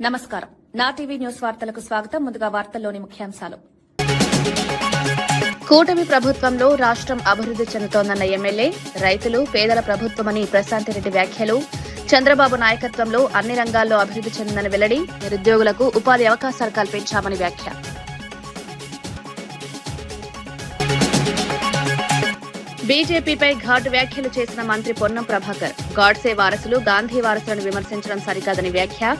నమస్కారం. నా TV news వార్తలకు స్వాగతం. ముందుగా వార్తల్లోని ముఖ్యాంశాలు. కూటమి ప్రభుత్వంలో రాష్ట్రం అభివృద్ది చెందుతోందన్న ఎమ్మెల్యే, రైతులు పేదల ప్రభుత్వమని ప్రశాంతిరెడ్డి వ్యాఖ్యలు, చంద్రబాబు నాయకత్వంలో అన్ని రంగాల్లో అభివృద్ది చెందిందని వెల్లడి, నిరుద్యోగులకు ఉపాధి అవకాశాలు కల్పించామని వ్యాఖ్య. బీజేపీపై ఘాటు వ్యాఖ్యలు చేసిన మంత్రి పొన్నం ప్రభాకర్, గాడ్సే వారసులు గాంధీ వారసులను విమర్శించడం సరికాదని వ్యాఖ్య,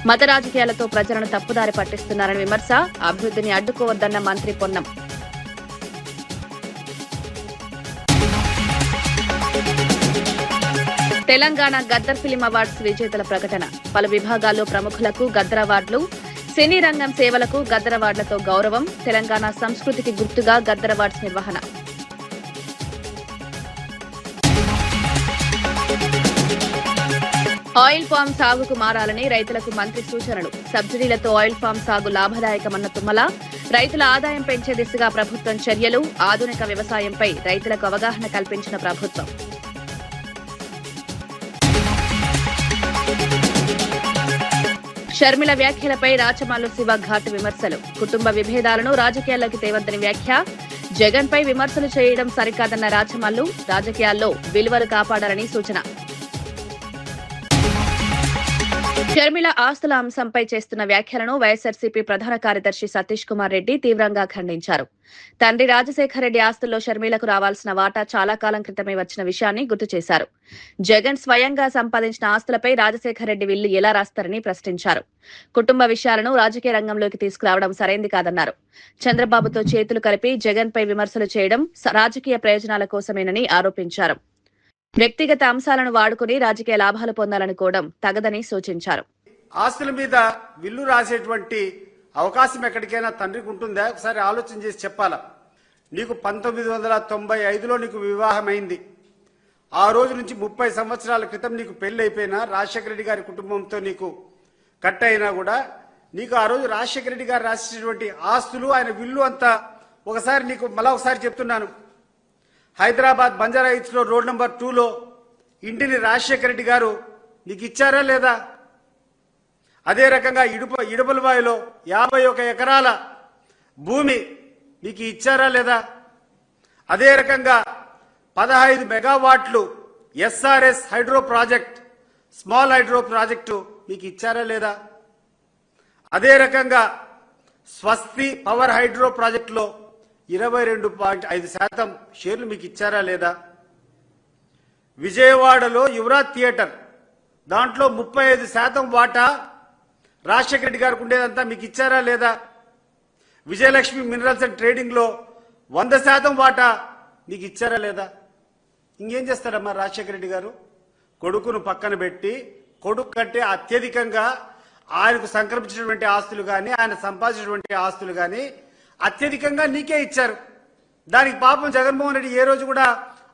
మత రాజకీయాలతో ప్రజలను తప్పుదారి పట్టిస్తున్నారని విమర్శ, అభివృద్దిని అడ్డుకోవద్దన్న మంత్రి పొన్నం. తెలంగాణ గద్దర్ ఫిలిం అవార్డ్స్ విజేతల ప్రకటన, పలు విభాగాల్లో ప్రముఖులకు గద్దర్ అవార్డులు, సినీ రంగం సేవలకు గద్దర్ అవార్డులతో గౌరవం, తెలంగాణ సంస్కృతికి గుర్తుగా గద్దర్ అవార్డ్స్ నిర్వహణ. ఆయిల్ ఫామ్ సాగుకు మారాలని రైతులకు మంత్రి సూచనలు, సబ్సిడీలతో ఆయిల్ ఫామ్ సాగు లాభదాయకమన్న తుమ్మల, రైతుల ఆదాయం పెంచే దిశగా ప్రభుత్వం చర్యలు, ఆధునిక వ్యవసాయంపై రైతులకు అవగాహన కల్పించిన ప్రభుత్వం. షర్మిల వ్యాఖ్యలపై రాచమల్లు శివ ఘాటు విమర్శలు, కుటుంబ విభేదాలను రాజకీయాల్లోకి తేవద్దని వ్యాఖ్య, జగన్పై విమర్శలు చేయడం సరికాదన్న రాచమల్లు, రాజకీయాల్లో విలువలు కాపాడాలని సూచన. షర్మిల ఆస్తుల అంశంపై చేస్తున్న వ్యాఖ్యలను వైఎస్సార్సీపీ ప్రధాన కార్యదర్శి సతీష్ కుమార్ రెడ్డి తీవ్రంగా ఖండించారు. తండ్రి రాజశేఖర్ రెడ్డి ఆస్తుల్లో షర్మిలకు రావాల్సిన వాటా చాలా కాలం క్రితమే వచ్చిన విషయాన్ని గుర్తు చేశారు. జగన్ స్వయంగా సంపాదించిన ఆస్తులపై రాజశేఖర్ రెడ్డి విల్లు ఎలా రాస్తారని ప్రశ్నించారు. కుటుంబ విషయాలను రాజకీయ రంగంలోకి తీసుకురావడం సరైంది కాదన్నారు. చంద్రబాబుతో చేతులు కలిపి జగన్ పై విమర్శలు చేయడం రాజకీయ ప్రయోజనాల కోసమేనని ఆరోపించారు. వ్యక్తిగత అంశాలను వాడుకుని రాజకీయ లాభాలు పొందాలనుకోవడం తగదని సూచించారు. ఆస్తుల మీద విల్లు రాసేటువంటి అవకాశం ఎక్కడికైనా తండ్రికి ఉంటుందా? ఒకసారి ఆలోచన చేసి చెప్పాలా. నీకు 1995లో నీకు వివాహం అయింది. ఆ రోజు నుంచి 30 సంవత్సరాల క్రితం నీకు పెళ్లి అయిపోయినా, రాజశేఖర రెడ్డి గారి కుటుంబంతో నీకు కట్ అయినా కూడా నీకు ఆ రోజు రాజశేఖర రెడ్డి గారు రాసేటువంటి ఆస్తులు, ఆయన విల్లు అంతా ఒకసారి నీకు మళ్ళా ఒకసారి చెప్తున్నాను. హైదరాబాద్ బంజారా హిల్స్ లో రోడ్ నెంబర్ 2లో ఇంటిని రాజశేఖర రెడ్డి గారు నీకు ఇచ్చారా లేదా? అదే రకంగా ఇడుపలబాయిలో 51 ఎకరాల భూమి మీకు ఇచ్చారా లేదా? అదే రకంగా 15 మెగావాట్లు SRS hydro project, small hydro project మీకు ఇచ్చారా లేదా? అదే రకంగా స్వస్తి పవర్ హైడ్రో ప్రాజెక్టులో 22.5% షేర్లు మీకు ఇచ్చారా లేదా? విజయవాడలో యువరాజ్ థియేటర్ దాంట్లో 35% వాటా రాజశేఖర రెడ్డి గారికి ఉండేదంతా మీకు ఇచ్చారా లేదా? విజయలక్ష్మి మినరల్స్ అండ్ ట్రేడింగ్ లో 100% వాటా మీకు ఇచ్చారా లేదా? ఇంకేం చేస్తారమ్మా రాజశేఖర రెడ్డి గారు? కొడుకును పక్కన పెట్టి కొడుకు కంటే అత్యధికంగా ఆయనకు సంక్రమించినటువంటి ఆస్తులు కానీ, ఆయన సంపాదించినటువంటి ఆస్తులు కానీ అత్యధికంగా నీకే ఇచ్చారు. దానికి పాపం జగన్మోహన్ రెడ్డి ఏ రోజు కూడా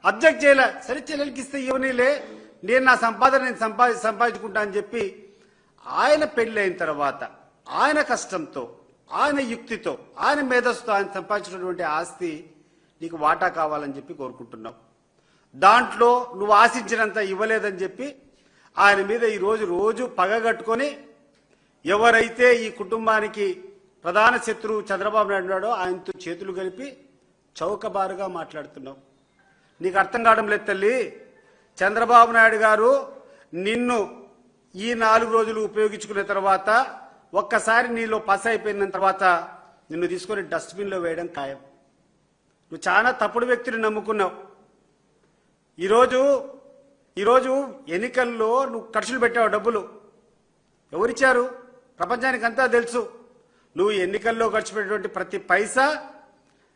అబ్జెక్ట్ చేయలే. సరే చెల్లెలకి ఇస్తే ఇవ్వనీలే, నేను నా సంపాదన నేను సంపాదించుకుంటా అని చెప్పి ఆయన పెళ్లి అయిన తర్వాత ఆయన కష్టంతో, ఆయన యుక్తితో, ఆయన మేధస్సుతో ఆయన సంపాదించినటువంటి ఆస్తి నీకు వాటా కావాలని చెప్పి కోరుకుంటున్నావు. దాంట్లో నువ్వు ఆశించినంత ఇవ్వలేదని చెప్పి ఆయన మీద ఈ రోజు పగగట్టుకొని ఎవరైతే ఈ కుటుంబానికి ప్రధాన శత్రువు చంద్రబాబు నాయుడు ఉన్నాడో ఆయనతో చేతులు కలిపి చౌకబారుగా మాట్లాడుతున్నావు. నీకు అర్థం కావడం లేదు తల్లి. చంద్రబాబు నాయుడు గారు నిన్ను ఈ 4 రోజులు ఉపయోగించుకున్న తర్వాత, ఒక్కసారి నీలో పస అయిపోయిన తర్వాత నిన్ను తీసుకొని డస్ట్బిన్లో వేయడం ఖాయం. నువ్వు చాలా తప్పుడు వ్యక్తిని నమ్ముకున్నావు. ఈరోజు ఎన్నికల్లో నువ్వు ఖర్చులు పెట్టావు. డబ్బులు ఎవరిచ్చారు? ప్రపంచానికి అంతా తెలుసు. నువ్వు ఎన్నికల్లో ఖర్చు పెట్టేటువంటి ప్రతి పైసా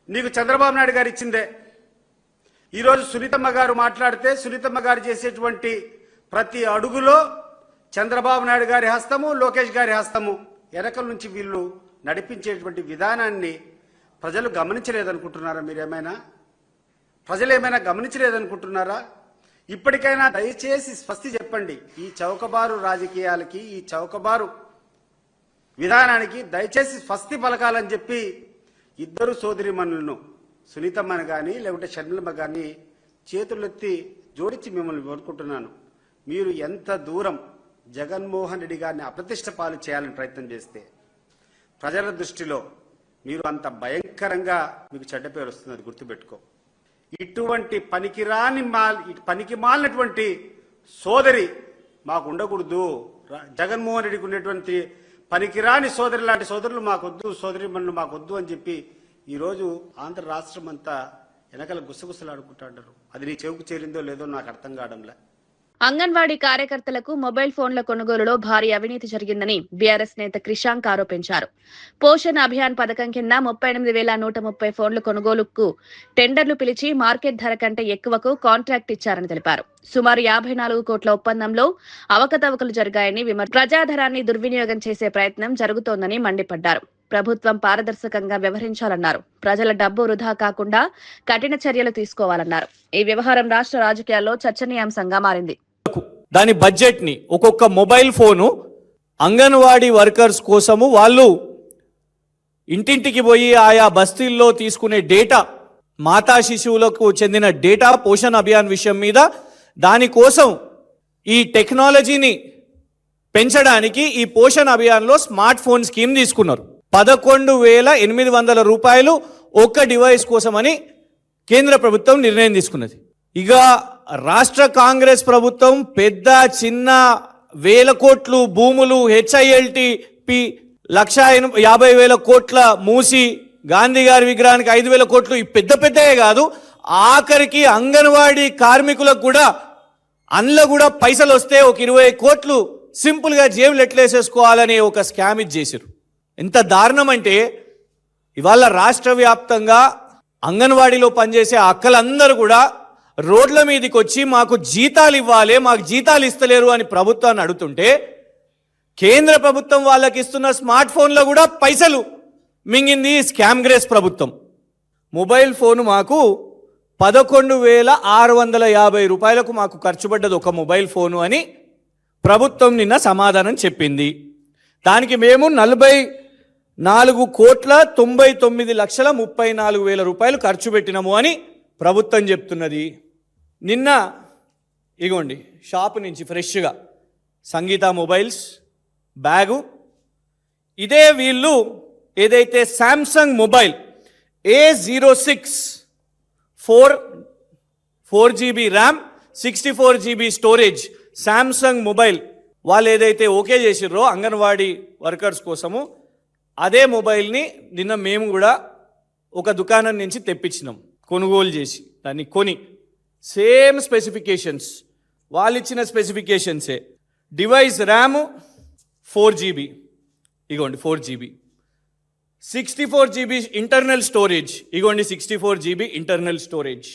నీకు చంద్రబాబు నాయుడు గారు ఇచ్చిందే. ఈరోజు సునీతమ్మ గారు మాట్లాడితే, సునీతమ్మ గారు చేసేటువంటి ప్రతి అడుగులో చంద్రబాబు నాయుడు గారి హస్తము, లోకేష్ గారి హస్తము వెనకల నుంచి వీళ్ళు నడిపించేటువంటి విధానాన్ని ప్రజలు గమనించలేదనుకుంటున్నారా? ప్రజలు ఏమైనా గమనించలేదనుకుంటున్నారా? ఇప్పటికైనా దయచేసి స్పష్టి చెప్పండి. ఈ చౌకబారు రాజకీయాలకి, ఈ చౌకబారు విధానానికి దయచేసి స్వస్తి పలకాలని చెప్పి ఇద్దరు సోదరిమణులను, సునీతమ్మని కానీ లేకుంటే షర్మిలమ్మ కానీ చేతులెత్తి జోడించి మిమ్మల్ని కోరుకుంటున్నాను. మీరు ఎంత దూరం జగన్మోహన్ రెడ్డి గారిని అప్రతిష్ట పాలు చేయాలని ప్రయత్నం చేస్తే ప్రజల దృష్టిలో మీరు అంత భయంకరంగా మీకు చెడ్డ పేరు వస్తుంది, గుర్తుపెట్టుకో. ఇటువంటి పనికి మాలినటువంటి సోదరి మాకు ఉండకూడదు. జగన్మోహన్ రెడ్డికి ఉన్నటువంటి పనికిరాని సోదరి లాంటి సోదరులు మాకొద్దు, సోదరి మనులు మాకొద్దు అని చెప్పి ఈరోజు ఆంధ్ర రాష్ట్రం అంతా వెనకాల గుసగుసలాడుకుంటాడారు. అది నీ చెవుకు చేరిందో లేదో నాకు అర్థం కావడంలే. అంగన్వాడీ కార్యకర్తలకు మొబైల్ ఫోన్ల కొనుగోలులో భారీ అవినీతి జరిగిందని బీఆర్ఎస్ నేత క్రిషాంక్ ఆరోపించారు. పోషణ్ అభియాన్ పథకం కింద 38,130 ఫోన్ల కొనుగోలుకు టెండర్లు పిలిచి మార్కెట్ ధర కంటే ఎక్కువకు కాంట్రాక్ట్ ఇచ్చారని తెలిపారు. సుమారు 54 కోట్ల ఒప్పందంలో అవకతవకలు జరిగాయని ప్రజాధనాన్ని దుర్వినియోగం చేసే ప్రయత్నం జరుగుతోందని మండిపడ్డారు. ప్రభుత్వం పారదర్శకంగా వ్యవహరించాలన్నారు. ప్రజల డబ్బు వృధా కాకుండా కఠిన చర్యలు తీసుకోవాలన్నారు. ఈ వ్యవహారం రాష్ట్ర రాజకీయాల్లో చర్చనీయాంశంగా మారింది. దాని బడ్జెట్ ని ఒక్కొక్క మొబైల్ ఫోను అంగన్వాడీ వర్కర్స్ కోసము వాళ్ళు ఇంటింటికి పోయి ఆయా బస్తీల్లో తీసుకునే డేటా, మాతా శిశువులకు చెందిన డేటా పోషణ్ అభియాన్ విషయం మీద దానికోసం ఈ టెక్నాలజీని పెంచడానికి ఈ పోషణ్ అభియాన్లో స్మార్ట్ ఫోన్ స్కీమ్ తీసుకున్నారు. 11,800 రూపాయలు ఒక్క డివైస్ కోసమని కేంద్ర ప్రభుత్వం నిర్ణయం తీసుకున్నది. ఇక రాష్ట్ర కాంగ్రెస్ ప్రభుత్వం పెద్ద చిన్న వేల కోట్లు భూములు, HILTP 1,50,000 కోట్ల మూసి, గాంధీ గారి విగ్రహానికి 5,000 కోట్లు, ఈ పెద్ద పెద్దయే కాదు, ఆఖరికి అంగన్వాడీ కార్మికులకు కూడా అందులో కూడా పైసలు వస్తే ఒక 20 కోట్లు సింపుల్గా జేబులు ఎట్లేసేసుకోవాలని ఒక స్కామ్ ఇచ్చేసారు. ఎంత దారుణం అంటే ఇవాళ రాష్ట్ర వ్యాప్తంగా అంగన్వాడీలో పనిచేసే అక్కలందరూ కూడా రోడ్ల మీదకి వచ్చి మాకు జీతాలు ఇవ్వాలి, మాకు జీతాలు ఇస్తలేరు అని ప్రభుత్వాన్ని అడుగుతుంటే కేంద్ర ప్రభుత్వం వాళ్ళకి ఇస్తున్న స్మార్ట్ ఫోన్లో కూడా పైసలు మింగింది స్కామ్ గ్రేస్ ప్రభుత్వం. మొబైల్ ఫోను మాకు 11,650 రూపాయలకు మాకు ఖర్చు పడ్డది ఒక మొబైల్ ఫోను అని ప్రభుత్వం నిన్న సమాధానం చెప్పింది. దానికి మేము 44,99,34,000 రూపాయలు ఖర్చు పెట్టినాము అని ప్రభుత్వం చెప్తున్నది. నిన్న ఇగోండి షాపు నుంచి ఫ్రెష్గా సంగీత మొబైల్స్ బ్యాగు, ఇదే వీళ్ళు ఏదైతే Samsung mobile A06 4GB RAM 64GB storage Samsung mobile వాళ్ళు ఏదైతే ఓకే చేసిర్రో అంగన్వాడీ వర్కర్స్ కోసము, అదే మొబైల్ని నిన్న మేము కూడా ఒక దుకాణం నుంచి తెప్పించినాం, కొనుగోలు చేసి దాన్ని కొని సేమ్ స్పెసిఫికేషన్స్ వాళ్ళు ఇచ్చిన స్పెసిఫికేషన్సే. డివైస్ ర్యామ్ 4GB, ఇగోండి 4GB, 64GB ఇంటర్నల్ స్టోరేజ్, ఇగోండి 64GB internal storage,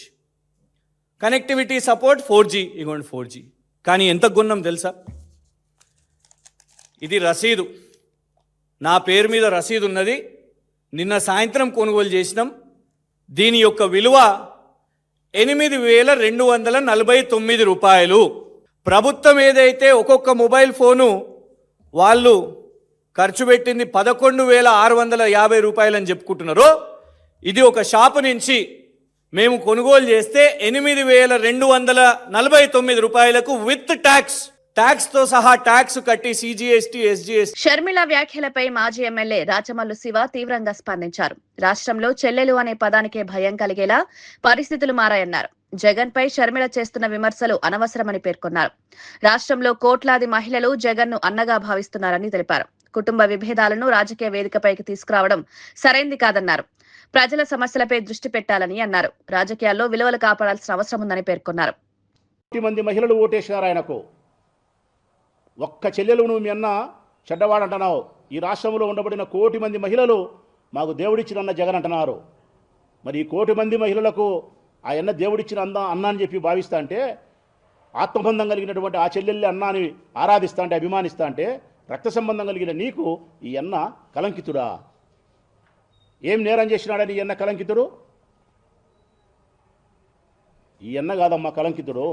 connectivity support 4G, ఇగోండి 4G. కానీ ఎంత కొన్నాం తెలుసా? ఇది రసీదు, నా పేరు మీద రసీదు ఉన్నది, నిన్న సాయంత్రం కొనుగోలు చేసినాం. దీని యొక్క విలువ 8,249 రూపాయలు. ప్రభుత్వం ఏదైతే ఒక్కొక్క మొబైల్ ఫోను వాళ్ళు ఖర్చు పెట్టింది 11,650 రూపాయలు అని చెప్పుకుంటున్నారో, ఇది ఒక షాపు నుంచి మేము కొనుగోలు చేస్తే 8,249 రూపాయలకు విత్ ట్యాక్స్ తో సహా ట్యాక్స్ కట్టి CGST SGST. షర్మిల వ్యాఖ్యలపై మాజీ ఎమ్మెల్యే రాచమల్లు శివ తీవ్రంగా స్పందించారు. రాష్ట్రంలో చెల్లెలు అనే పదానికే భయం కలిగేలా పరిస్థితులు మారాయన్నారు. జగన్ పై షర్మిల చేస్తున్న విమర్శలు అనవసరమని పేర్కొన్నారు. రాష్ట్రంలో కోట్లాది మహిళలు జగన్ ను అన్నగా భావిస్తున్నారని తెలిపారు. కుటుంబ విభేదాలను రాజకీయ వేదికపైకి తీసుకురావడం సరైంది కాదన్నారు. ప్రజల సమస్యలపై దృష్టి పెట్టాలని అన్నారు. రాజకీయాల్లో విలువలు కాపాడాల్సిన అవసరం ఉందని పేర్కొన్నారు. మంది మహిళలు ఓటేశారు ఆయనకు. ఒక్క చెల్లెలు నువ్వు మీ అన్న చెడ్డవాడంటున్నావు. ఈ రాష్ట్రంలో ఉండబడిన 1 కోటి మంది మహిళలు మాకు దేవుడిచ్చిన జగన్ అంటున్నారు. మరి ఈ 1 కోటి మంది మహిళలకు ఆ అన్న దేవుడిచ్చిన అన్న అని చెప్పి భావిస్తా అంటే, ఆత్మబంధం కలిగినటువంటి ఆ చెల్లెల్ని అన్నాని ఆరాధిస్తా అంటే, అభిమానిస్తా అంటే, రక్త సంబంధం కలిగిన నీకు ఈ అన్న కలంకితుడా? ఏం నేరం చేసినాడని ఈ అన్న కలంకితుడు? ఈ అన్న కాదమ్మా కలంకితుడు.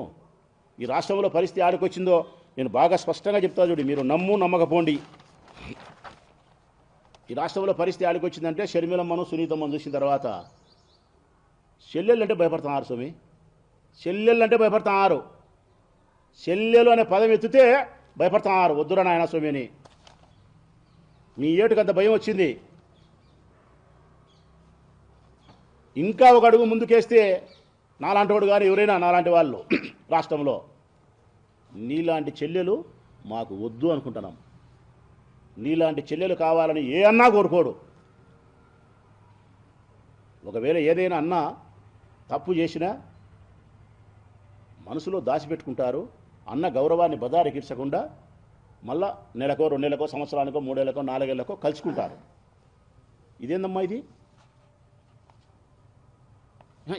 ఈ రాష్ట్రంలో పరిస్థితి ఆడికొచ్చిందో నేను బాగా స్పష్టంగా చెప్తా చూడు, మీరు నమ్మకపోండి. ఈ రాష్ట్రంలో పరిస్థితి ఆడికొచ్చిందంటే షర్మిలమ్మను సునీతమ్మను చూసిన తర్వాత చెల్లెళ్ళంటే భయపడుతున్నారు స్వామి. చెల్లెళ్ళంటే భయపడుతున్నారు. చెల్లెలు అనే పదం ఎత్తితే భయపడుతున్నారు, వద్దురా నాయన స్వామి అని. మీ ఏటుకంత భయం వచ్చింది. ఇంకా ఒక అడుగు ముందుకేస్తే నాలాంటి వాడు కానీ ఎవరైనా నాలాంటి వాళ్ళు రాష్ట్రంలో నీలాంటి చెల్లెలు మాకు వద్దు అనుకుంటున్నాం. నీలాంటి చెల్లెలు కావాలని ఏ అన్నా కోరుకోడు. ఒకవేళ ఏదైనా అన్నా తప్పు చేసినా మనసులో దాచిపెట్టుకుంటారు. అన్న గౌరవాన్ని బజారెక్కించకుండా మళ్ళా నెలకో 2 నెలలకో సంవత్సరానికో 3 ఏళ్ళకో 4 ఏళ్ళకో కలుసుకుంటారు. ఇదేందమ్మా ఇది?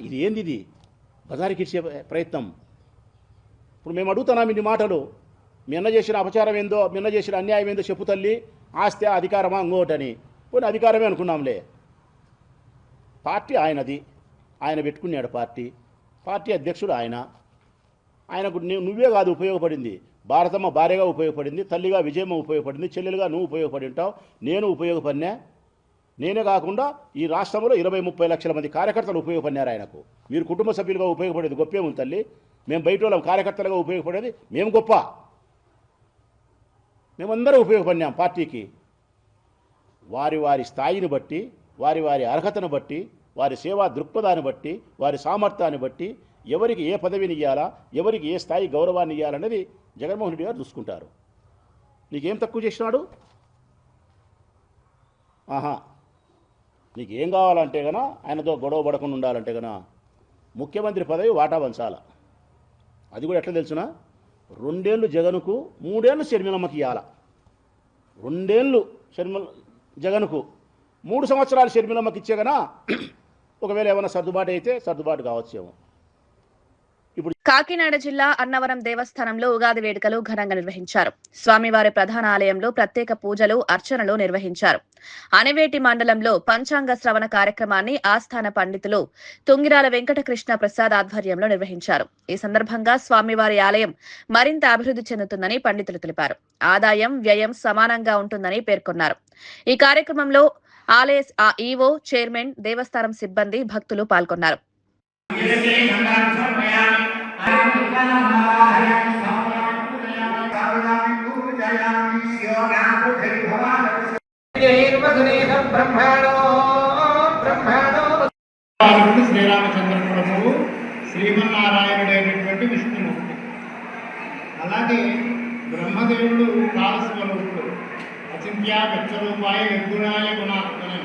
ఇది ఏంది? ఇది బజారెక్కించే ప్రయత్నం. ఇప్పుడు మేము అడుగుతున్నాం ఇన్ని మాటలు. మీ అన్న చేసిన అపచారం ఏందో, మీ అన్న చేసిన అన్యాయం ఏందో చెప్పు తల్లి. ఆస్తి అధికారమా ఇంకోటని పోనీ అధికారమే అనుకున్నాంలే. పార్టీ ఆయనది, ఆయన పెట్టుకున్నాడు పార్టీ అధ్యక్షుడు ఆయనకు నువ్వే కాదు ఉపయోగపడింది, భారతమ్మ భార్యగా ఉపయోగపడింది, తల్లిగా విజయమ్మ ఉపయోగపడింది, చెల్లెలుగా నువ్వు ఉపయోగపడి ఉంటావు, నేను ఉపయోగపడినా. నేనే కాకుండా ఈ రాష్ట్రంలో 20-30 లక్షల మంది కార్యకర్తలు ఉపయోగపడినారు ఆయనకు. మీరు కుటుంబ సభ్యులుగా ఉపయోగపడేది గొప్పేముంది తల్లి. మేము బయట వాళ్ళం కార్యకర్తలుగా ఉపయోగపడేది మేము గొప్ప. మేమందరం ఉపయోగపడినాం పార్టీకి. వారి వారి స్థాయిని బట్టి, వారి వారి అర్హతను బట్టి, వారి సేవా దృక్పథాన్ని బట్టి, వారి సామర్థ్యాన్ని బట్టి ఎవరికి ఏ పదవిని ఇవ్వాలా, ఎవరికి ఏ స్థాయి గౌరవాన్ని ఇవ్వాలనేది జగన్మోహన్ రెడ్డి గారు చూసుకుంటారు. నీకేం తక్కువ చేసినాడు? నీకేం కావాలంటే గన ఆయనతో గొడవ పడకుండా ఉండాలంటే గన ముఖ్యమంత్రి పదవి వాటా పంచాల. అది కూడా ఎట్లా తెలుసునా? 2 ఏళ్ళు జగన్కు, 3 ఏళ్ళు షర్మిలమ్మకి ఇవ్వాల. 2 ఏళ్ళు జగన్కు, 3 సంవత్సరాలు షర్మిలమ్మకి ఇచ్చే గన ఒకవేళ ఏమైనా సర్దుబాటు అయితే సర్దుబాటు కావచ్చేమో. కాకినాడ జిల్లా అన్నవరం దేవస్థానంలో ఉగాది వేడుకలు ఘనంగా నిర్వహించారు. స్వామివారి ప్రధాన ఆలయంలో ప్రత్యేక పూజలు, అర్చనలు నిర్వహించారు. అనివేటి మండలంలో పంచాంగ శ్రవణ కార్యక్రమాన్ని ఆస్థాన పండితులు తుంగిరాల వెంకటకృష్ణ ప్రసాద్ ఆధ్వర్యంలో నిర్వహించారు. ఈ సందర్భంగా స్వామివారి ఆలయం మరింత అభివృద్ధి చెందుతుందని పండితులు తెలిపారు. ఆదాయం, వ్యయం సమానంగా ఉంటుందని పేర్కొన్నారు. ఈ కార్యక్రమంలో ఆలయ ఈవో, చైర్మన్, దేవస్థానం సిబ్బంది, భక్తులు పాల్గొన్నారు. శ్రీరామచంద్ర ప్రభువు శ్రీమన్నారాయణుడైనటువంటి విష్ణుమూర్తి. అలాగే బ్రహ్మదేవుడు కాలస్వరూపుడు, అచింత్య వ్యక్తరూపాయ నిర్గుణాయ గుణాత్మని.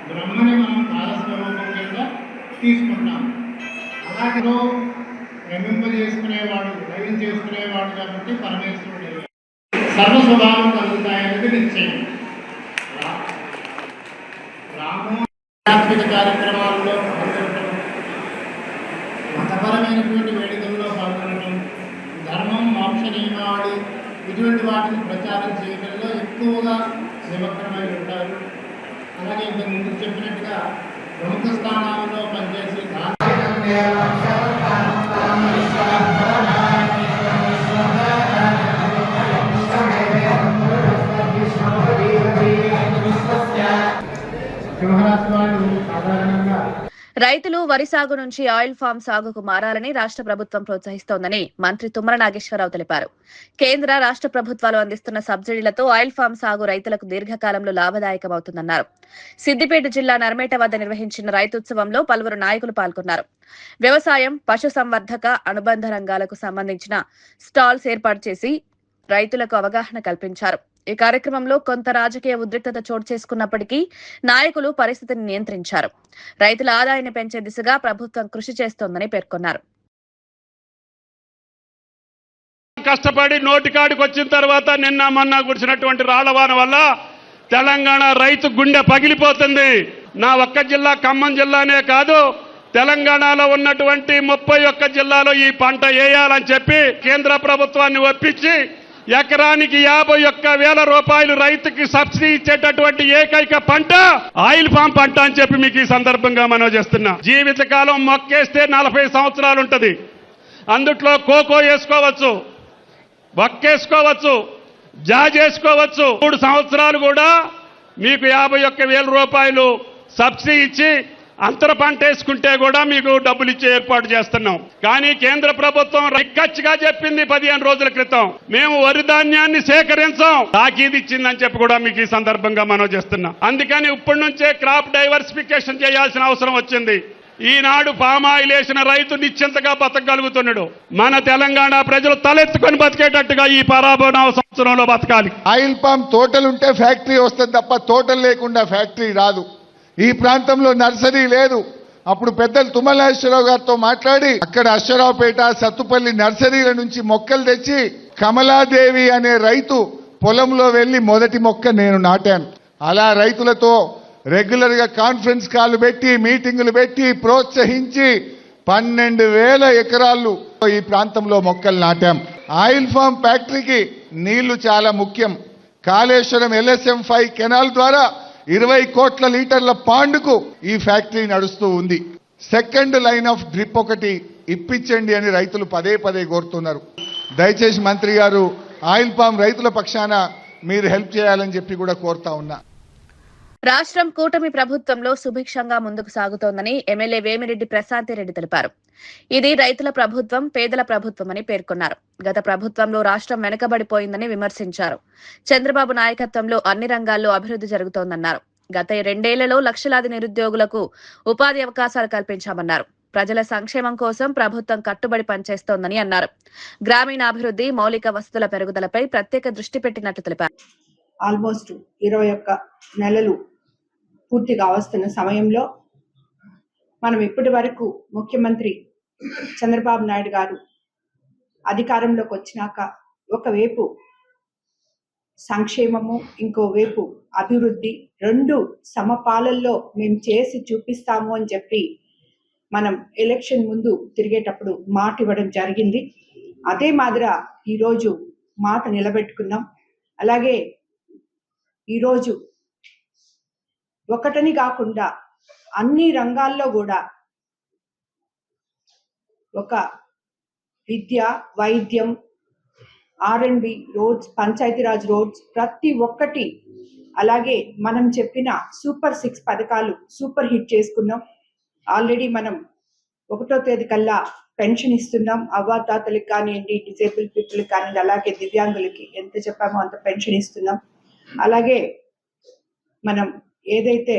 బ్రహ్మని మనం కాలస్వరూపం కింద తీసుకుంటాం. అలాగే రమింపజేసుకునేవాడు, దైవం చేసుకునేవాడు కాబట్టి పరమేశ్వరుడు సర్వస్వభావం కలుగుతాయనేది నిశ్చయం. ఆధ్యాత్మిక కార్యక్రమాల్లో పాల్గొనడం, మతపరమైనటువంటి వేడుకల్లో పాల్గొనడం, ధర్మం, మోక్ష నియమావళి ఇటువంటి వాటిని ప్రచారం చేయడంలో ఎక్కువగా నిమగ్నమై ఉంటారు. అలాగే ఇంతకు ముందు చెప్పినట్టుగా ప్రముఖ స్థానాల్లో పనిచేసి సింహరాశి వాళ్ళు సాధారణంగా రైతులు వరి సాగు నుంచి ఆయిల్ ఫామ్ సాగుకు మారాలని రాష్ట్ర ప్రభుత్వం ప్రోత్సహిస్తోందని మంత్రి తుమ్మల నాగేశ్వరరావు తెలిపారు. కేంద్ర, రాష్ట్ర ప్రభుత్వాలు అందిస్తున్న సబ్సిడీలతో ఆయిల్ ఫామ్ సాగు రైతులకు దీర్ఘకాలంలో లాభదాయకమవుతుందన్నారు. సిద్దిపేట జిల్లా నర్మేట వద్ద నిర్వహించిన రైతుత్సవంలో పలువురు నాయకులు పాల్గొన్నారు. వ్యవసాయం, పశు సంవర్ధక, అనుబంధ రంగాలకు సంబంధించిన స్టాల్స్ ఏర్పాటు చేసి రైతులకు అవగాహన కల్పించారు. ఈ కార్యక్రమంలో కొంత రాజకీయ ఉద్రిక్తత చోటు చేసుకున్నప్పటికీ నాయకులు పరిస్థితిని నియంత్రించారు. రైతుల ఆదాయాన్ని పెంచే దిశగా ప్రభుత్వం కృషి చేస్తోందని పేర్కొన్నారు. కష్టపడి నోటికాడికి వచ్చిన తర్వాత నిన్న మొన్న కురిసినటువంటి రాళ్లవాన వల్ల తెలంగాణ రైతు గుండె పగిలిపోతుంది. నా ఒక్క జిల్లా ఖమ్మం జిల్లానే కాదు, తెలంగాణలో ఉన్నటువంటి 31 జిల్లాలో ఈ పంట వేయాలని చెప్పి కేంద్ర ప్రభుత్వాన్ని ఒప్పించి ఎకరానికి 51,000 రూపాయలు రైతుకి సబ్సిడీ ఇచ్చేటటువంటి ఏకైక పంట ఆయిల్ ఫామ్ పంట అని చెప్పి మీకు ఈ సందర్భంగా మనం చేస్తున్నా. జీవితకాలం మొక్కేస్తే 40 సంవత్సరాలు ఉంటుంది. అందుట్లో కోకో వేసుకోవచ్చు, వక్కేసుకోవచ్చు, జాజ్ వేసుకోవచ్చు. 3 సంవత్సరాలు కూడా మీకు 51,000 రూపాయలు సబ్సిడీ ఇచ్చి అంతర పంట వేసుకుంటే కూడా మీకు డబ్బులు ఇచ్చే ఏర్పాటు చేస్తున్నాం. కానీ కేంద్ర ప్రభుత్వం రిక్కచ్చిగా చెప్పింది 15 రోజుల క్రితం, మేము వరి ధాన్యాన్ని సేకరించాం, తాకీదు ఇచ్చిందని చెప్పి కూడా మీకు ఈ సందర్భంగా మనం చేస్తున్నాం. అందుకని ఇప్పటి నుంచే క్రాప్ డైవర్సిఫికేషన్ చేయాల్సిన అవసరం వచ్చింది. ఈనాడు పామాయిల్ వేసిన రైతు నిశ్చింతగా బతకగలుగుతున్నాడు. మన తెలంగాణ ప్రజలు తలెత్తుకొని బతికేటట్టుగా ఈ పరాబోన సంవత్సరంలో బతకాలి. ఆయిల్ పామ్ తోటలుంటే ఫ్యాక్టరీ వస్తుంది తప్ప తోటలు లేకుండా ఫ్యాక్టరీ రాదు. ఈ ప్రాంతంలో నర్సరీ లేదు. అప్పుడు పెద్దలు తుమ్మలేశ్వరరావు గారితో మాట్లాడి అక్కడ అశ్వరావుపేట, సత్తుపల్లి నర్సరీల నుంచి మొక్కలు తెచ్చి కమలాదేవి అనే రైతు పొలంలో వెళ్లి మొదటి మొక్క నేను నాటాను. అలా రైతులతో రెగ్యులర్ గా కాన్ఫరెన్స్ కాల్ పెట్టి మీటింగులు పెట్టి ప్రోత్సహించి 12,000 ఎకరాలు ఈ ప్రాంతంలో మొక్కలు నాటాం. ఆయిల్ ఫామ్ ఫ్యాక్టరీకి నీళ్లు చాలా ముఖ్యం. కాళేశ్వరం LSM-5 కెనాల్ ద్వారా 20 కోట్ల లీటర్ల పాండుకు ఈ ఫ్యాక్టరీ నడుస్తూ ఉంది. సెకండ్ లైన్ ఆఫ్ డ్రిప్ ఒకటి ఇప్పించండి అని రైతులు పదే పదే కోరుతున్నారు. దయచేసి మంత్రి గారు ఆయిల్ పామ్ రైతుల పక్షాన మీరు హెల్ప్ చేయాలని చెప్పి కూడా కోరుతా ఉన్నా. రాష్ట్రం కూటమి ప్రభుత్వంలో సుభిక్షంగా ముందుకు సాగుతోందని ఎమ్మెల్యే వేమిరెడ్డి ప్రశాంతిరెడ్డి తెలిపారు. ఇది రైతుల ప్రభుత్వం, పేదల ప్రభుత్వం అని పేర్కొన్నారు. గత ప్రభుత్వంలో రాష్ట్రం వెనుకబడిపోయిందని విమర్శించారు. చంద్రబాబు నాయకత్వంలో అన్ని రంగాల్లో అభివృద్ధి జరుగుతోందన్నారు. గత 2 ఏళ్లలో లక్షలాది నిరుద్యోగులకు ఉపాధి అవకాశాలు కల్పించామన్నారు. ప్రజల సంక్షేమం కోసం ప్రభుత్వం కట్టుబడి పనిచేస్తోందని అన్నారు. గ్రామీణాభివృద్ధి, మౌలిక వసతుల పెరుగుదలపై ప్రత్యేక దృష్టి పెట్టినట్లు తెలిపారు. ఆల్మోస్ట్ 21 నెలలు పూర్తిగా వస్తున్న సమయంలో మనం ఇప్పటి వరకు ముఖ్యమంత్రి చంద్రబాబు నాయుడు గారు అధికారంలోకి వచ్చినాక ఒకవైపు సంక్షేమము, ఇంకోవైపు అభివృద్ధి, 2 సమపాలల్లో మేము చేసి చూపిస్తాము అని చెప్పి మనం ఎలక్షన్ ముందు తిరిగేటప్పుడు మాట ఇవ్వడం జరిగింది. అదే మాదిర ఈరోజు మాట నిలబెట్టుకున్నాం. అలాగే ఈరోజు ఒకటని కాకుండా అన్ని రంగాల్లో కూడా ఒక విద్య, వైద్యం, R&B రోడ్స్, పంచాయతీరాజ్ రోడ్స్ ప్రతి ఒక్కటి, అలాగే మనం చెప్పిన సూపర్ 6 పథకాలు సూపర్ హిట్ చేసుకున్నాం. ఆల్రెడీ మనం 1వ తేదీ కల్లా పెన్షన్ ఇస్తున్నాం. అవ్వాతాతలకు కానివ్వండి, డిసేబుల్ పీపుల్కి కానివ్వండి, అలాగే దివ్యాంగులకి ఎంత చెప్పామో అంత పెన్షన్ ఇస్తున్నాం. అలాగే మనం ఏదైతే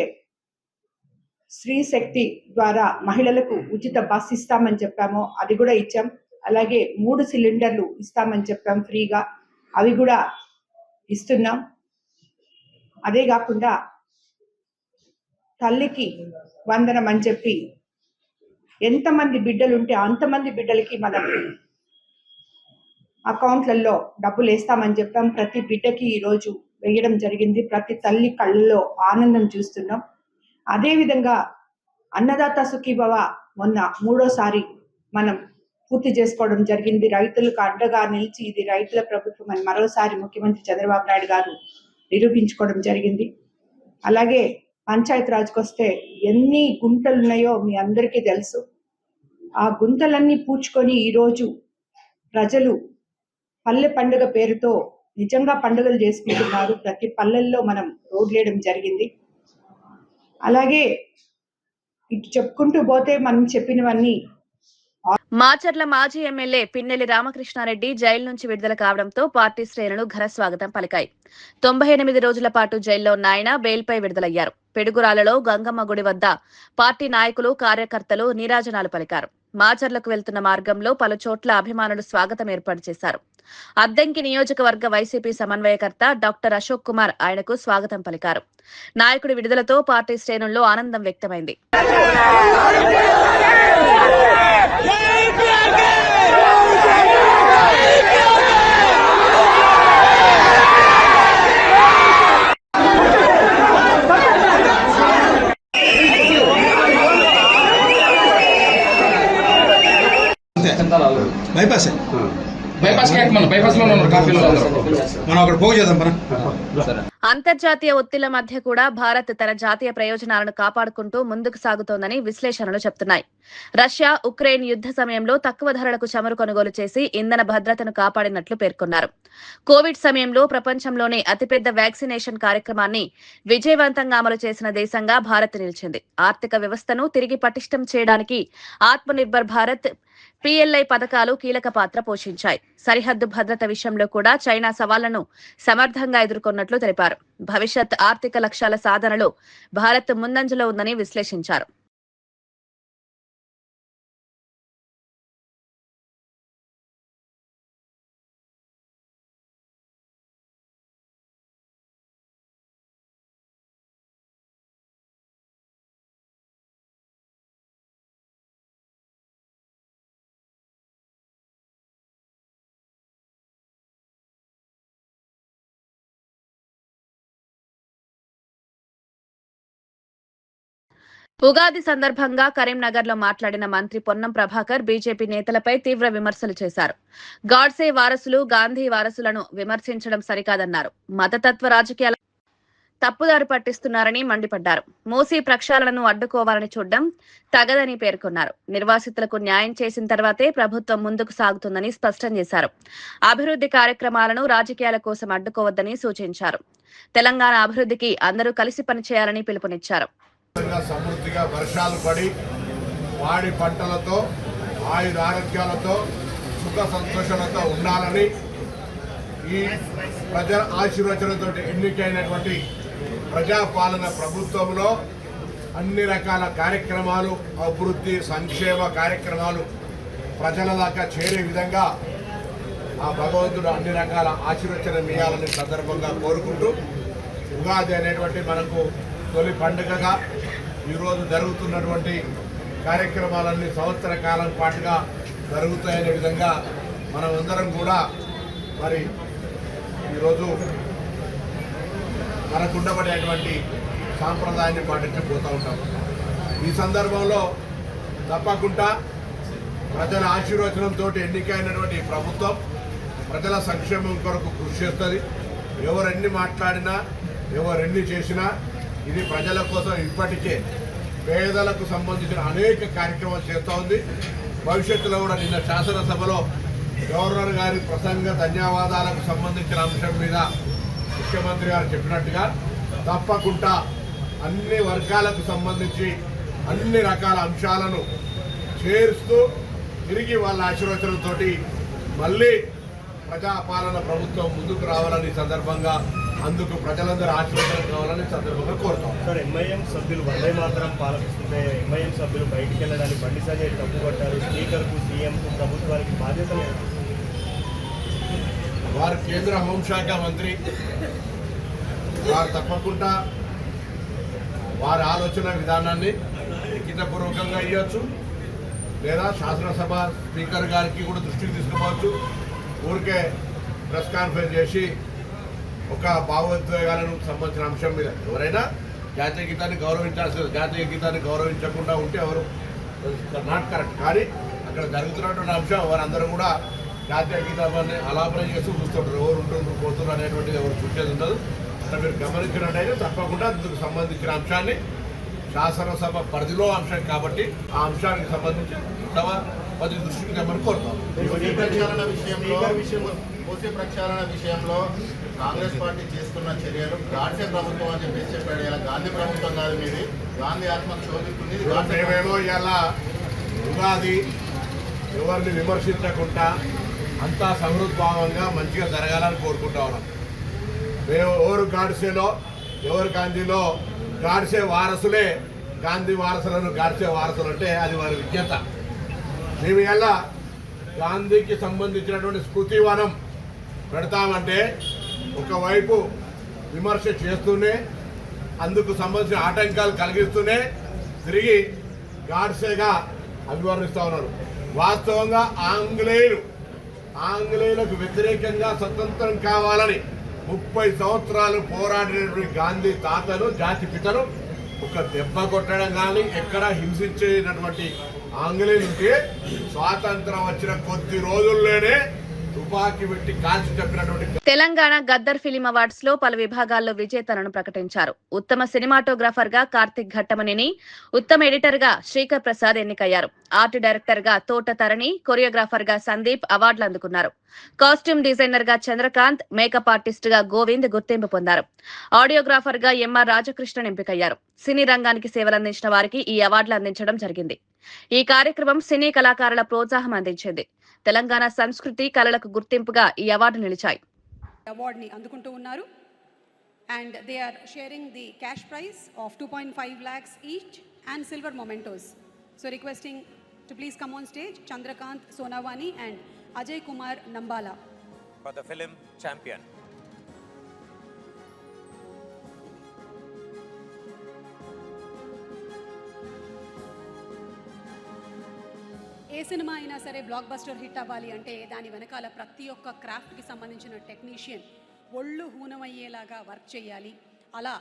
స్త్రీ శక్తి ద్వారా మహిళలకు ఉచిత బస్ ఇస్తామని చెప్పామో అది కూడా ఇచ్చాం. అలాగే 3 సిలిండర్లు ఇస్తామని చెప్పాం ఫ్రీగా, అవి కూడా ఇస్తున్నాం. అదే కాకుండా తల్లికి వందనం అని చెప్పి ఎంతమంది బిడ్డలు ఉంటే అంతమంది బిడ్డలకి మనం అకౌంట్లలో డబ్బులు వేస్తామని చెప్పాం. ప్రతి బిడ్డకి ఈరోజు వేయడం జరిగింది. ప్రతి తల్లి కళ్ళలో ఆనందం చూస్తున్నాం. అదేవిధంగా అన్నదాత సుఖీభవ మొన్న 3వసారి మనం పూర్తి చేసుకోవడం జరిగింది. రైతులకు అండగా నిలిచి ఇది రైతుల ప్రభుత్వం అని మరోసారి ముఖ్యమంత్రి చంద్రబాబు నాయుడు గారు నిరూపించుకోవడం జరిగింది. అలాగే పంచాయతీ రాజ్కి వస్తే ఎన్ని గుంటలు ఉన్నాయో మీ అందరికీ తెలుసు. ఆ గుంతలన్నీ పూడ్చుకొని ఈరోజు ప్రజలు పల్లె పండుగ పేరుతో నిజంగా పండుగలు చేసుకుంటున్నారు. ప్రతి పల్లెల్లో మనం రోడ్లు వేయడం జరిగింది. అలాగే ఇటు చెప్పుకుంటూ పోతే మనం చెప్పినవన్నీ. మాచర్ల మాజీ ఎమ్మెల్యే పిన్నెల్లి రామకృష్ణారెడ్డి జైలు నుంచి విడుదల కావడంతో పార్టీ శ్రేణులు ఘన స్వాగతం పలికాయి. 98 రోజుల పాటు జైల్లో ఉన్న ఆయన బెయిల్పై విడుదలయ్యారు. పిడుగురాలలో గంగమ్మ గుడి వద్ద పార్టీ నాయకులు, కార్యకర్తలు నీరాజనాలు పలికారు. మాచర్లకు వెళ్తున్న మార్గంలో పలు చోట్ల అభిమానులు స్వాగతం ఏర్పాటు చేశారు. అద్దంకి నియోజకవర్గ వైసీపీ సమన్వయకర్త డాక్టర్ అశోక్ కుమార్ ఆయనకు స్వాగతం పలికారు. నాయకుడి విడుదలతో పార్టీ శ్రేణుల్లో ఆనందం వ్యక్తమైంది. బైపాస్ మనం అక్కడ పోగు చేద్దాం. అంతర్జాతీయ ఒత్తిళ్ల మధ్య కూడా భారత్ తన జాతీయ ప్రయోజనాలను కాపాడుకుంటూ ముందుకు సాగుతోందని విశ్లేషణలు చెబుతున్నాయి. రష్యా ఉక్రెయిన్ యుద్ధ సమయంలో తక్కువ ధరలకు చమురు కొనుగోలు చేసి ఇంధన భద్రతను కాపాడినట్లు పేర్కొన్నారు. కోవిడ్ సమయంలో ప్రపంచంలోనే అతిపెద్ద వ్యాక్సినేషన్ కార్యక్రమాన్ని విజయవంతంగా అమలు చేసిన దేశంగా భారత్ నిలిచింది. ఆర్థిక వ్యవస్థను తిరిగి పటిష్టం చేయడానికి ఆత్మనిర్భర్ భారత్ PLI పథకాలు కీలక పాత్ర పోషించాయి. సరిహద్దు భద్రత విషయంలో కూడా చైనా సవాళ్లను సమర్థంగా ఎదుర్కొన్నట్లు తెలిపారు. భవిష్యత్ ఆర్థిక లక్ష్యాల సాధనలో భారత్ ముందంజలో ఉందని విశ్లేషించారు. ఉగాది సందర్భంగా కరీంనగర్లో మాట్లాడిన మంత్రి పొన్నం ప్రభాకర్ బీజేపీ నేతలపై తీవ్ర విమర్శలు చేశారు. గాడ్సే వారసులు గాంధీ వారసులను విమర్శించడం సరికాదన్నారు. మతతత్వ రాజకీయాల తప్పుదారి పట్టిస్తున్నారని మండిపడ్డారు. మూసీ ప్రక్షాళనను అడ్డుకోవాలని చూడడం తగదని పేర్కొన్నారు. నిర్వాసితులకు న్యాయం చేసిన తర్వాతే ప్రభుత్వం ముందుకు సాగుతుందని స్పష్టం చేశారు. అభివృద్ధి కార్యక్రమాలను రాజకీయాల కోసం అడ్డుకోవద్దని సూచించారు. తెలంగాణ అభివృద్ధికి అందరూ కలిసి పనిచేయాలని పిలుపునిచ్చారు. సమృద్ధిగా వర్షాలు పడి వాడి పంటలతో ఆయుధ ఆరోగ్యాలతో సుఖ సంతోషాలతో ఉండాలని ఈ ప్రజల ఆశీర్వచనతో ఎన్నికైనటువంటి ప్రజాపాలన ప్రభుత్వంలో అన్ని రకాల కార్యక్రమాలు అభివృద్ధి సంక్షేమ కార్యక్రమాలు ప్రజల దాకా చేరే విధంగా ఆ భగవంతుడు అన్ని రకాల ఆశీర్వచనం ఇవ్వాలని సందర్భంగా కోరుకుంటూ ఉగాది అనేటువంటి మనకు తొలి పండుగగా ఈరోజు జరుగుతున్నటువంటి కార్యక్రమాలన్నీ సంవత్సర కాలం పాటుగా జరుగుతాయనే విధంగా మనం అందరం కూడా మరి ఈరోజు మనకు ఉండబడేటువంటి సాంప్రదాయాన్ని పాటించిపోతూ ఉంటాం. ఈ సందర్భంలో తప్పకుండా ప్రజల ఆశీర్వచనంతో ఎన్నికైనటువంటి ప్రభుత్వం ప్రజల సంక్షేమం కొరకు కృషి చేస్తుంది. ఎవరెన్ని మాట్లాడినా ఎవరెన్ని చేసినా ఇది ప్రజల కోసం ఇప్పటికే పేదలకు సంబంధించిన అనేక కార్యక్రమాలు చేస్తూ ఉంది. భవిష్యత్తులో కూడా నిన్న శాసనసభలో గవర్నర్ గారి ప్రసంగ ధన్యవాదాలకు సంబంధించిన అంశం మీద ముఖ్యమంత్రి గారు చెప్పినట్టుగా తప్పకుండా అన్ని వర్గాలకు సంబంధించి అన్ని రకాల అంశాలను చేరుస్తూ తిరిగి వాళ్ళ ఆశీర్వచనంతో మళ్ళీ ప్రజాపాలన ప్రభుత్వం ముందుకు రావాలని సందర్భంగా అందుకు ప్రజలందరూ ఆశీర్వాదం కావాలని సందర్భంగా కోరుతాం. సార్, ఎంఐఎం సభ్యులు వందే మాత్రం పాలపిస్తుంటే ఎంఐఎం సభ్యులు బయటికి వెళ్ళడానికి బండి సంజయ్ తప్పుపట్టారు. స్పీకర్కు సీఎంకు ప్రభుత్వానికి బాధ్యత లేదు. వారు కేంద్ర హోంశాఖ మంత్రి, వారు తప్పకుండా వారి ఆలోచన విధానాన్ని లిఖితపూర్వకంగా ఇవ్వచ్చు, లేదా శాసనసభ స్పీకర్ గారికి కూడా దృష్టికి తీసుకుపోవచ్చు. ఊరికే ప్రెస్ కాన్ఫరెన్స్ చేసి ఒక భావోద్వేగాలను సంబంధించిన అంశం మీద ఎవరైనా జాతీయ గీతాన్ని గౌరవించాల్సింది. జాతీయ గీతాన్ని గౌరవించకుండా ఉంటే ఎవరు నాట్ కరెక్ట్. కానీ అక్కడ జరుగుతున్నటువంటి అంశం వారందరూ కూడా జాతీయ గీతాన్ని ఆలాపన చేస్తూ చూస్తుంటారు. ఎవరు ఉంటుండ్రు పోతున్నారు అనేటువంటిది ఎవరు చూసేది ఉండదు. అట్లా మీరు గమనించినట్టయితే తప్పకుండా అందుకు సంబంధించిన అంశాన్ని శాసనసభ పరిధిలో అంశం కాబట్టి ఆ అంశానికి సంబంధించి సభ పది దృష్టికి తెమ్మని కోరుతాం. మూసీ ప్రక్షాళన విషయంలో కాంగ్రెస్ పార్టీ చేస్తున్న చర్యలు గాడ్సే ప్రభుత్వం అని చెప్పేసి చెప్పాడు. ఇలా గాంధీ ప్రభుత్వం కాదు, మీది గాంధీ ఆత్మకు శోధిస్తుంది. మేమేమో ఇలా ఉగాది ఎవరిని విమర్శించకుండా అంతా సమృద్భావంగా మంచిగా జరగాలని కోరుకుంటా ఉన్నాం. మేము ఎవరు గాడ్సేలో ఎవరు గాంధీలో గాడ్సే వారసులే గాంధీ వారసులను గాడ్సే వారసులు అంటే అది వారి విజ్ఞత. మేము ఇలా గాంధీకి సంబంధించినటువంటి స్మృతివనం పెడతామంటే ఒకవైపు విమర్శ చేస్తూనే అందుకు సంబంధించిన ఆటంకాలు కలిగిస్తూనే తిరిగి గాడ్సేగా అభివర్ణిస్తూ ఉన్నారు. వాస్తవంగా ఆంగ్లేయులకు వ్యతిరేకంగా స్వతంత్రం కావాలని 30 సంవత్సరాలు పోరాడినటువంటి గాంధీ తాతను జాతి పితను ఒక దెబ్బ కొట్టడం కానీ ఎక్కడా హింసించేటటువంటి ఆంగ్లేయులకి స్వాతంత్రం వచ్చిన కొద్ది రోజుల్లోనే తుపాకీ పెట్టి కాల్చి చెప్పినటువంటి తెలంగాణ గద్దర్ ఫిలిం అవార్డ్స్ లో పలు విభాగాల్లో విజేతలను ప్రకటించారు. ఉత్తమ సినిమాటోగ్రాఫర్ గా కార్తిక్ ఘట్టమనేని, ఉత్తమ ఎడిటర్ గా శ్రీకర్ ప్రసాద్ ఎన్నికయ్యారు. ఆర్ట్ డైరెక్టర్ గా తోట తరణి, కొరియోగ్రాఫర్ గా సందీప్ అవార్డులు అందుకున్నారు. కాస్ట్యూమ్ డిజైనర్ గా చంద్రకాంత్, మేకప్ ఆర్టిస్ట్ గా గోవింద్ గుర్తింపు పొందారు. ఆడియోగ్రాఫర్ గా ఎంఆర్ రాజకృష్ణన్ ఎంపికయ్యారు. సినీ రంగానికి సేవలందించిన వారికి ఈ అవార్డులు అందించడం జరిగింది. ఈ కార్యక్రమం సినీ కళాకారుల ప్రోత్సాహం అందించింది. తెలంగాణ సంస్కృతి కళలకు గుర్తింపుగా ఈ అవార్డు నిలిచాయి. అవార్డుని అందుకుంటూ ఉన్నారు. And they are sharing the cash prize of 2.5 lakhs each and silver mementos. So requesting to please come on stage Chandrakant Sonawane and Ajay Kumar Nambala for the film champion. ఏ సినిమా అయినా సరే బ్లాక్ బస్టర్ హిట్ అవ్వాలి అంటే దాని వెనకాల ప్రతి ఒక్క క్రాఫ్ట్కి సంబంధించిన టెక్నీషియన్ ఒళ్ళు హూనమయ్యేలాగా వర్క్ చేయాలి. అలా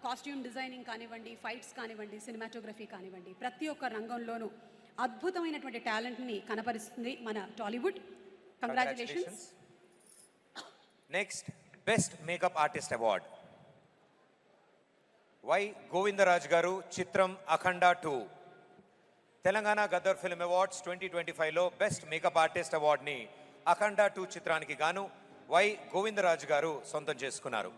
కాస్ట్యూమ్ డిజైనింగ్ కానివ్వండి, ఫైట్స్ కానివ్వండి, సినిమాటోగ్రఫీ కానివ్వండి, ప్రతి ఒక్క రంగంలోనూ అద్భుతమైనటువంటి టాలెంట్ని కనపరుస్తుంది మన Tollywood. Congratulations. Next best makeup artist award Y Govindaraj garu, చిత్రం అఖండ 2. తెలంగాణ గద్దర్ ఫిల్మ్ అవార్డ్స్ 2025లో బెస్ట్ మేకప్ ఆర్టిస్ట్ అవార్డుని అఖండ 2 చిత్రానికి గాను వై గోవిందరాజు గారు సొంతం చేసుకున్నారు.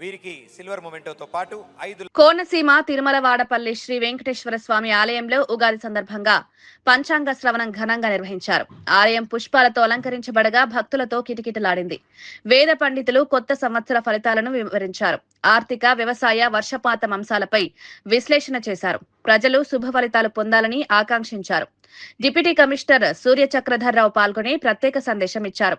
వీరికి సిల్వర్ మొమెంటోతో పాటు 5 కోనసీమ తిరుమల వాడపల్లి శ్రీ వెంకటేశ్వర స్వామి ఆలయంలో ఉగాది సందర్భంగా పంచాంగ శ్రవణం ఘనంగా నిర్వహించారు. ఆలయం పుష్పాలతో అలంకరించబడగా భక్తులతో కిటకిటలాడింది. వేద పండితులు కొత్త సంవత్సర ఫలితాలను వివరించారు. ఆర్థిక, వ్యవసాయ, వర్షపాతం అంశాలపై విశ్లేషణ చేశారు. ప్రజలు శుభ ఫలితాలు పొందాలని ఆకాంక్షించారు. డిప్యూటీ కమిషనర్ సూర్య చక్రధర్రావు పాల్గొని ప్రత్యేక సందేశం ఇచ్చారు.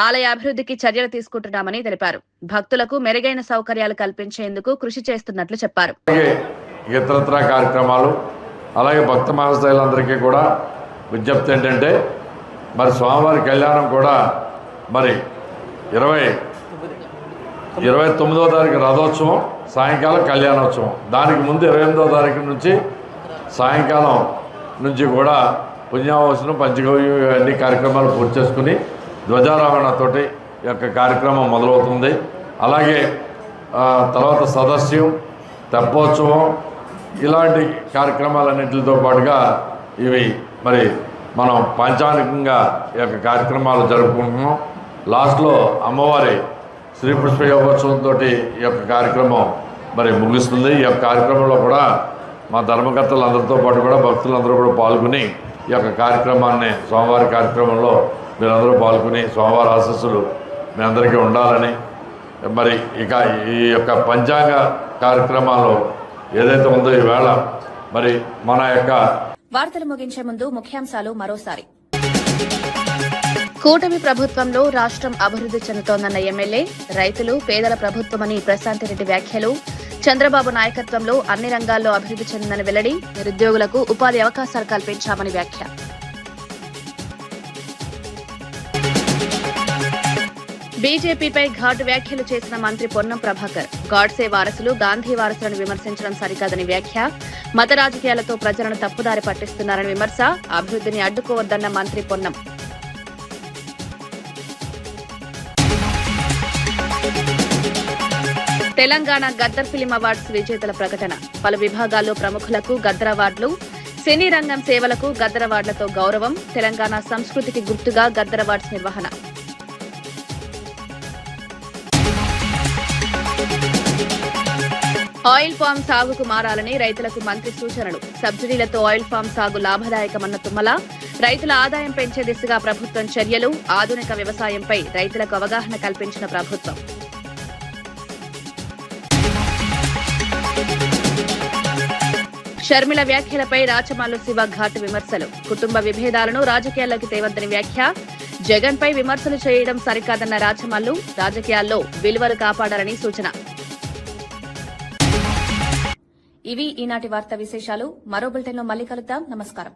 ఆలయ అభివృద్ధికి చర్యలు తీసుకుంటున్నామని తెలిపారు. భక్తులకు మెరుగైన సౌకర్యాలు కల్పించేందుకు కృషి చేస్తున్నట్లు చెప్పారు. ఇతరత్ర కార్యక్రమాలు, అలాగే భక్త మహాశయులందరికీ కూడా విజ్ఞప్తి ఏంటంటే, మరి స్వామివారి కళ్యాణం కూడా మరి 29వ తారీఖు రథోత్సవం, సాయంకాలం కళ్యాణోత్సవం. దానికి ముందు 28వ తారీఖు నుంచి సాయంకాలం నుంచి కూడా పుణ్యావసనం, పంచగవ్యం అన్ని కార్యక్రమాలు పూర్తి చేసుకుని ధ్వజారోహణతోటి ఈ యొక్క కార్యక్రమం మొదలవుతుంది. అలాగే తర్వాత సదస్యం, తెప్పోత్సవం ఇలాంటి కార్యక్రమాలన్నింటితో పాటుగా ఇవి మరి మనం పంచాంగికంగా ఈ యొక్క కార్యక్రమాలు జరుపుకుంటున్నాం. లాస్ట్లో అమ్మవారి శ్రీ పుష్పయోగోత్సవంతో ఈ యొక్క కార్యక్రమం మరి ముగుస్తుంది. ఈ యొక్క కార్యక్రమంలో కూడా మా ధర్మకర్తలందరితో పాటు కూడా భక్తులందరూ కూడా పాల్గొని ఈ యొక్క కార్యక్రమాన్ని, స్వామివారి కార్యక్రమంలో మీరందరూ పాల్గొని స్వామివారి ఆశీస్సులు మీ అందరికీ ఉండాలని, మరి ఇక ఈ యొక్క పంచాంగ కార్యక్రమాల్లో ఏదైతే ఉందో ఈవేళ మరి మన యొక్క వార్తలు ముగించే ముందు ముఖ్యాంశాలు మరోసారి. కూటమి ప్రభుత్వంలో రాష్ట్రం అభివృద్ధి చెందుతోందన్న ఎమ్మెల్యే, రైతులు పేదల ప్రభుత్వమని ప్రశాంత్ రెడ్డి వ్యాఖ్యలు, చంద్రబాబు నాయకత్వంలో అన్ని రంగాల్లో అభివృద్ధి చెందిందని వెల్లడి, నిరుద్యోగులకు ఉపాధి అవకాశాలు కల్పించామని వ్యాఖ్య. బీజేపీపై ఘాటు వ్యాఖ్యలు చేసిన మంత్రి పొన్నం ప్రభాకర్, గాడ్సే వారసులు గాంధీ వారసులను విమర్శించడం సరికాదని వ్యాఖ్య, మత రాజకీయాలతో ప్రజలను తప్పుదారి పట్టిస్తున్నారని విమర్శ, అభివృద్ధిని అడ్డుకోవద్దన్న మంత్రి పొన్నం. తెలంగాణ గద్దర్ ఫిలిం అవార్డ్స్ విజేతల ప్రకటన, పలు విభాగాల్లో ప్రముఖులకు గద్దర్ అవార్డులు, సినీ రంగం సేవలకు గద్దర్ అవార్డులతో గౌరవం, తెలంగాణ సంస్కృతికి గుర్తుగా గద్దర్ అవార్డ్స్ నిర్వహణ. ఆయిల్ ఫామ్ సాగుకు మారాలని రైతులకు మంత్రి సూచనలు, సబ్సిడీలతో ఆయిల్ ఫామ్ సాగు లాభదాయకమన్న తుమ్మల, రైతుల ఆదాయం పెంచే దిశగా ప్రభుత్వం చర్యలు, ఆధునిక వ్యవసాయంపై రైతులకు అవగాహన కల్పించిన ప్రభుత్వం. షర్మిల వ్యాఖ్యలపై రాచమల్లు శివ ఘాటు విమర్శలు, కుటుంబ విభేదాలను రాజకీయాల్లోకి తేవద్దని వ్యాఖ్య, జగన్ పై విమర్శలు చేయడం సరికాదన్న రాచమల్లు, రాజకీయాల్లో విలువలు కాపాడాలని సూచన. ఇవి ఈనాటి వార్తా విశేషాలు. మరో బులెటిన్లో మళ్ళీ కలుద్దాం. నమస్కారం.